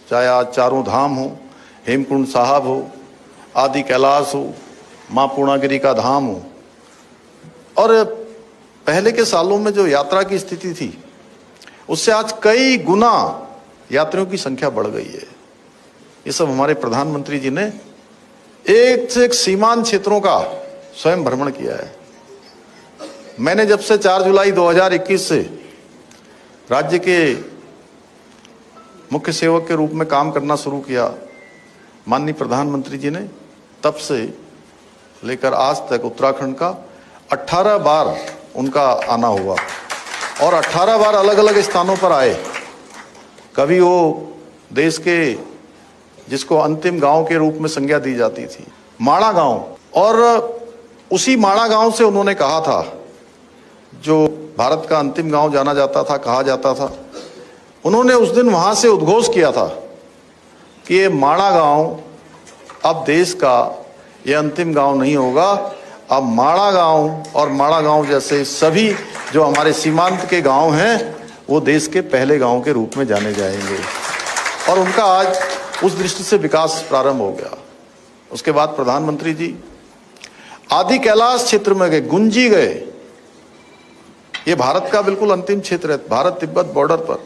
चाहे आज चारों धाम हो, हेमकुंड साहब हो, आदि कैलाश हो, माँ पूर्णागिरी का धाम हो। और पहले के सालों में जो यात्रा की स्थिति थी उससे आज कई गुना यात्रियों की संख्या बढ़ गई है। ये सब हमारे प्रधानमंत्री जी ने एक से एक सीमांत क्षेत्रों का स्वयं भ्रमण किया है। मैंने जब से 4 जुलाई 2021 से राज्य के मुख्य सेवक के रूप में काम करना शुरू किया, माननीय प्रधानमंत्री जी ने तब से लेकर आज तक उत्तराखंड का 18 बार उनका आना हुआ और 18 बार अलग अलग स्थानों पर आए। कभी वो देश के जिसको अंतिम गांव के रूप में संज्ञा दी जाती थी, माणा गांव, और उसी माणा गांव से उन्होंने कहा था, जो भारत का अंतिम गांव जाना जाता था, कहा जाता था, उन्होंने उस दिन वहां से उद्घोष किया था कि ये माणा गांव अब देश का ये अंतिम गांव नहीं होगा, अब माणा गांव और माणा गांव जैसे सभी जो हमारे सीमांत के गांव हैं वो देश के पहले गांव के रूप में जाने जाएंगे। और उनका आज उस दृष्टि से विकास प्रारंभ हो गया। उसके बाद प्रधानमंत्री जी आदि कैलाश क्षेत्र में गए, गुंजी गए। ये भारत का बिल्कुल अंतिम क्षेत्र है, भारत तिब्बत बॉर्डर पर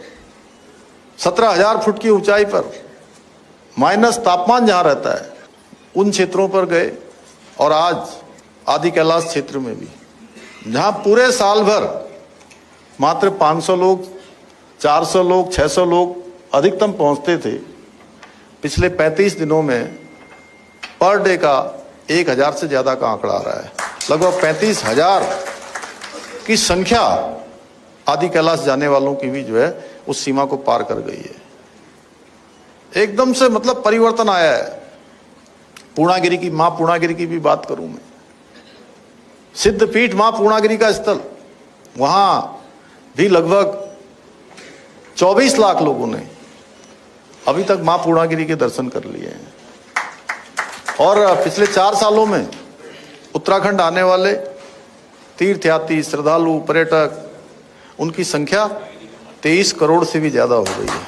17,000 फुट की ऊंचाई पर माइनस तापमान जहां रहता है, उन क्षेत्रों पर गए। और आज आदि कैलाश क्षेत्र में भी, जहां पूरे साल भर मात्र 500 लोग, 400 लोग, 600 लोग अधिकतम पहुंचते थे, पिछले 35 दिनों में पर डे का 1,000 से ज्यादा का आंकड़ा आ रहा है। लगभग 35,000 की संख्या आदि कैलाश जाने वालों की भी जो है उस सीमा को पार कर गई है। एकदम से मतलब परिवर्तन आया है। पूर्णागिरी की, मां पूर्णागिरी की भी बात करूं मैं, सिद्धपीठ मां पूर्णागिरी का स्थल, वहां भी लगभग 24 लाख लोगों ने अभी तक मां पूर्णागिरी के दर्शन कर लिए हैं। और पिछले 4 सालों में उत्तराखंड आने वाले तीर्थयात्री, श्रद्धालु, पर्यटक, उनकी संख्या 23 करोड़ से भी ज्यादा हो गई है।